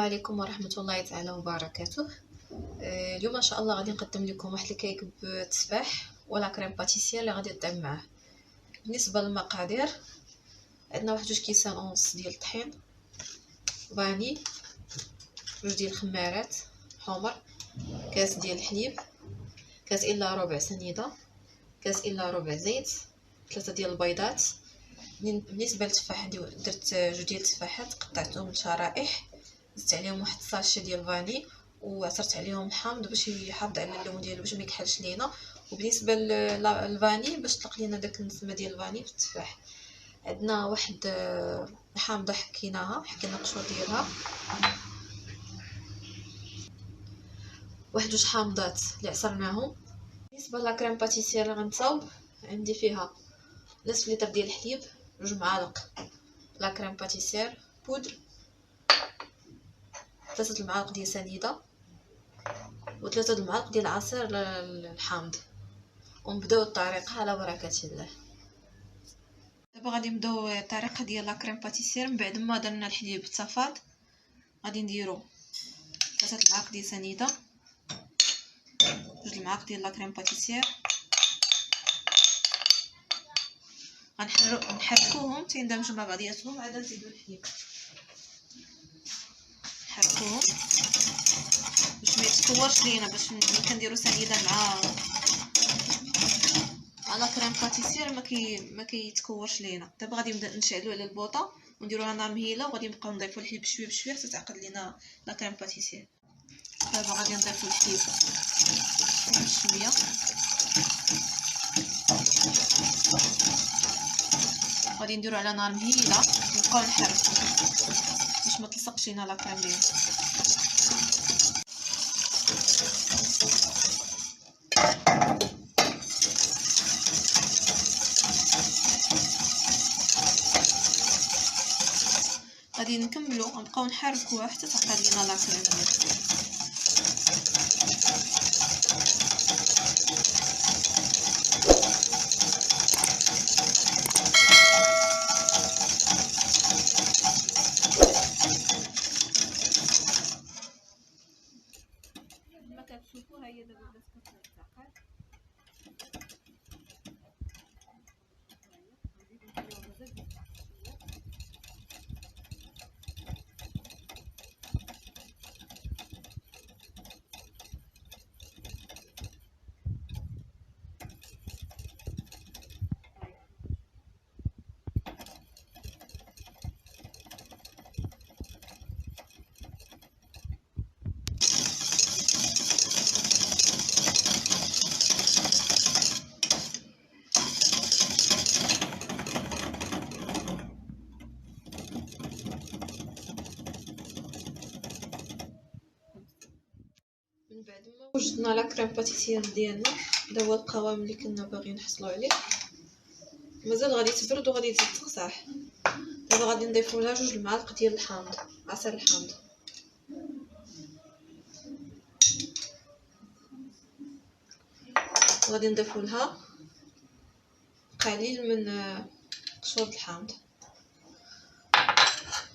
عليكم ورحمة الله تعالى وبركاته. اليوم ان شاء الله غادي نقدم لكم واحد الكيك بالتفاح ولا كريم باتيسيير اللي غادي يطعم معاه. بالنسبه للمقادير عندنا واحد 2 كيسان ونص ديال الطحين، فاني، 2 ديال الخمارات حمر، كاس ديال الحليب، كاس الا ربع سنيده، كاس الا ربع زيت، 3 ديال البيضات. بالنسبه للتفاح درت 2 ديال التفاحات قطعتهم لشرائح، زدت عليهم واحد الساشي ديال الفاني وعصرت عليهم الحامض باش يحافظ على اللون ديالو باش ما يكحلش لينا. وبالنسبه للفاني باش تطلق لينا داك النسمه ديال الفاني في التفاح. عندنا واحد الحامضه حكينا قشور ديالها، واحد 2 حامضات اللي عصرناهم. بالنسبه لا كريم باتيسيير غنصاوب، عندي فيها نصف لتر ديال الحليب، 2 معالق لا كريم باتيسيير بودر، 3 المعالق ديال سنيده، و3 المعالق ديال عصير الحامض. ونبداو الطريقه على بركه الله. دابا غادي نبداو الطريقه ديال لا كريم باتيسيير. من بعد ما درنا الحليب تفاض غادي نديرو 3 المعالق ديال سنيده، 2 المعالق ديال لا كريم باتيسيير، غنحركوهم حتى يندمجوا مع بعضياتهم. عاد نزيدو الحليب نحركوهم باش ما يتكورش لينا، باش ملي كنديرو سنيده مع لا كريم باتيسيير ما كيتكورش لينا. دابا غادي نبدا نشعلو على البوطه ونديروها نار مهيله، وغادي نبقاو نضيفو الحليب بشويه بشويه حتى تعقد لينا لا كريم باتيسيير. دابا غادي نضيفو الحليب بشويه، غادي نديرو على نار مهيله ونبقاو نحركو باش ما تلصقش لينا لا كريم ديالنا. غادي نكملو نبقاو نحركوها حتى تعقد لينا لا كريم ديالنا. كما كتشوفوا هي دابا بدات كتعقد. من بعد ما وجدنا لا كريم باتيسيير ديالنا، هذا هو القوام اللي كنا باغيين نحصلوا عليه. مازال غادي تبرد وغادي تزيد تقصاح. دابا غادي نضيفوا لها 2 المعالق ديال الحامض، عصير الحامض. غادي نضيفوا لها قليل من قشور الحامض.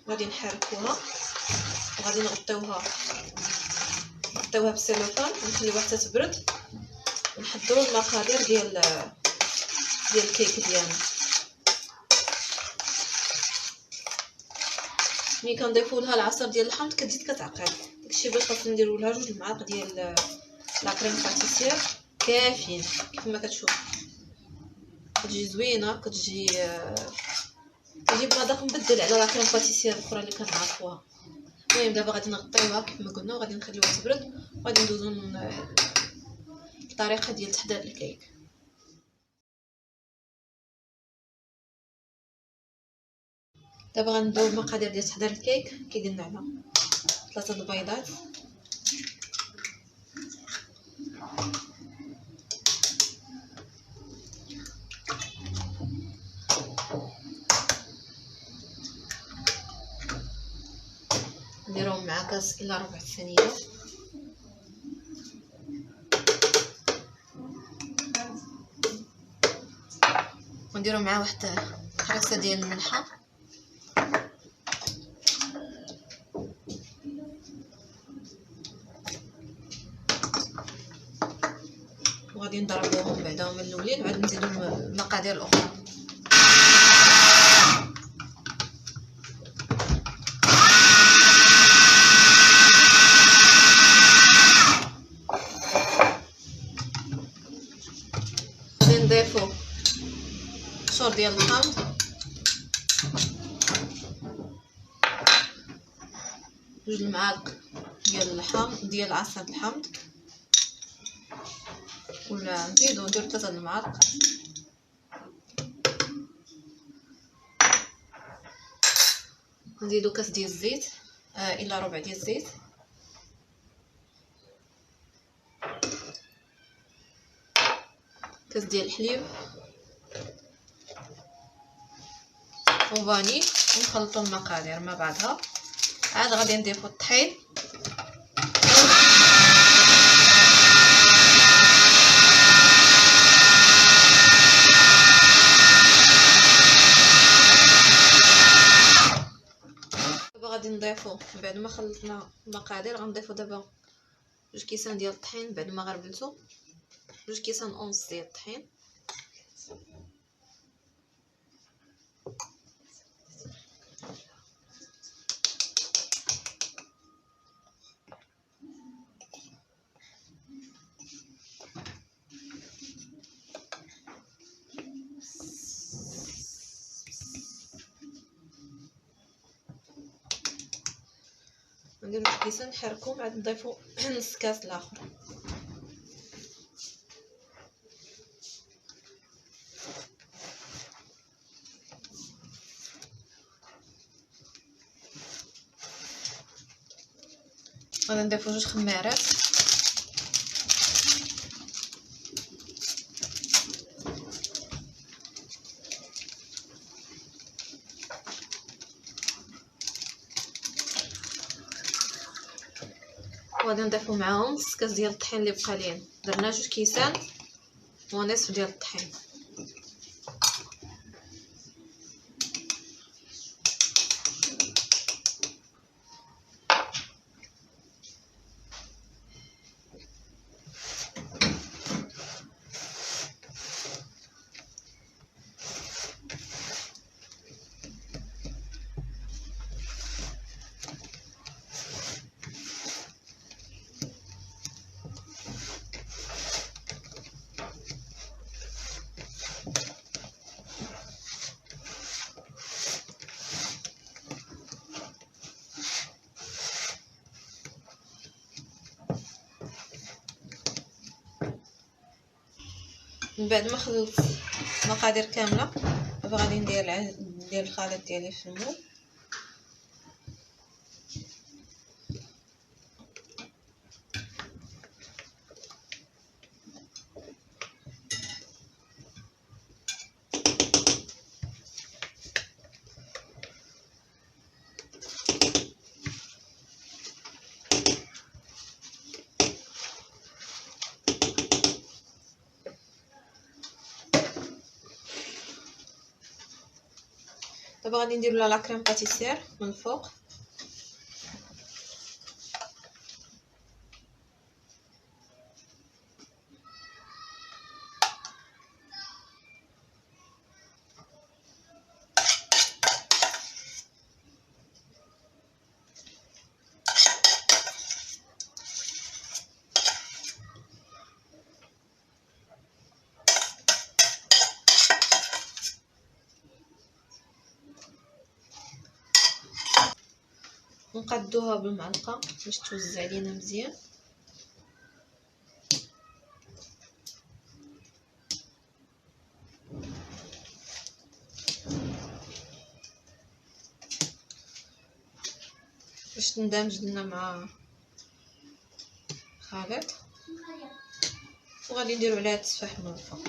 غادي نحركوها وغادي نغطيوها بالسيلوفان ونخليوها حتى تبرد، ونحضروا المقادير ديال الكيك ديالنا. ملي كنضيفوا لها العصير ديال الحامض كتزيد كتعقد. داكشي باش خاصنا نديروا لها 2 المعالق ديال لا كريم باتيسيير كافيين. كيف ما كتشوف كتجي زوينه، كتجي بمذاق مبدل على لا كريم باتيسيير الاخرى اللي كنعرفوها. المهم دابا غادي نغطيوها كيف ما قلنا وغادي نخليوها تبرد، وغادي ندوزو الطريقه ديال تحضير الكيك. دابا غنبداو المقادير ديال تحضير الكيك. كي قلنا على 3 البيضات، نديرهم مع كاس الا ربع ثانيه، ونديرو مع واحد خريصه ديال الملحه، غادي نضربوهم بعدا هما الاولين، عاد نزيدو المقادير الاخرى. غادي نضيفو قشور ديال الحامض، 2 المعالق ديال الحامض ديال عصير الحامض، ولا نديرو 3 المعالق. نزيدو كاس ديال الزيت الا ربع ديال الزيت، كاس ديال الحليب وفاني، ونخلطو المقادير مع بعضها. عاد غادي نضيفو الطحين دابا. غادي نضيفو بعد ما خلطنا المقادير غنضيفو دابا 2 كيسان ديال الطحين بعد ما غربلتو، 2 كيسان ونص ديال الطحين. نديرو الكيسان نحركو، عاد نضيفو نص كاس الاخر. غادي نضيفو 2 خمارات، وغادي نضيفو معاهم نص كاس ديال الطحين اللي بقى لينا. درنا 2 كيسان ونصف ديال الطحين. من بعد ما خلطت المقادير كامله، دابا غادي ندير الخليط ديالي في المول. دابا غادي نديرو لها لا كريم باتيسيير من الفوق. نقادوها بالمعلقه باش توزع علينا مزيان. باش تندمج لنا مع الخليط، وغادي نديرو عليها التفاح من الفوق.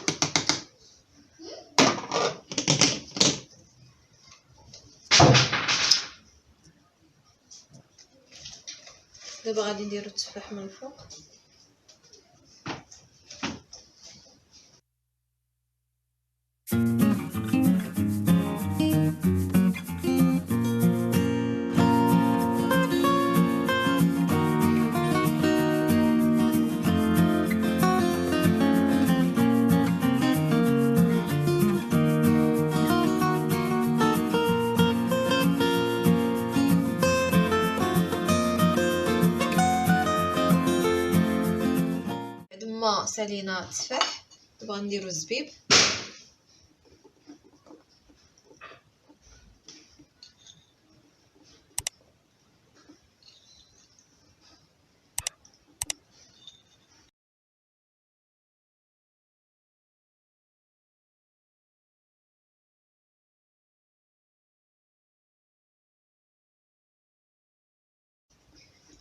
دابا غادي نديرو التفاح من الفوق. سالينا التفاح. دابا غنديرو الزبيب،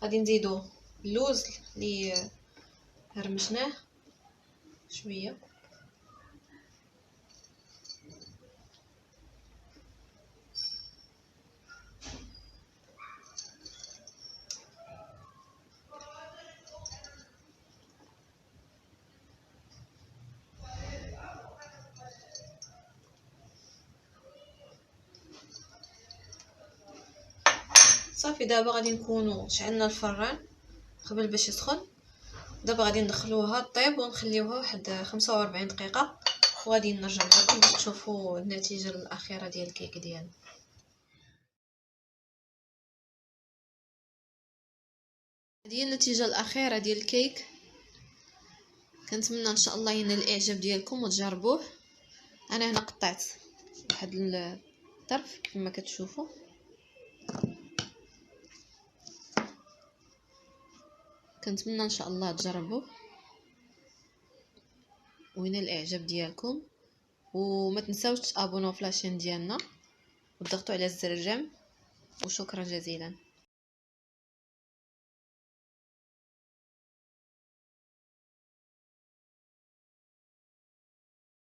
غادي نزيدو اللوز اللي هرمشناه شويه، صافي. دابا غادي نكونوا شعلنا الفران قبل باش يسخن. دابا غادي ندخلوها طيب ونخليوها واحد 45 دقيقه، وغادي نرجع لكم باش تشوفوا النتيجه الاخيره ديال الكيك ديالنا. هذه النتيجه الاخيره ديال الكيك. كنتمنى ان شاء الله ينال الاعجاب ديالكم وتجربوه. انا هنا قطعت واحد الطرف كما كتشوفوا. كنتمنى ان شاء الله تجربوه وينال الاعجاب ديالكم، وما تنساوش تابوناو في لاشين ديالنا وتضغطوا على زر الجيم. وشكرا جزيلا.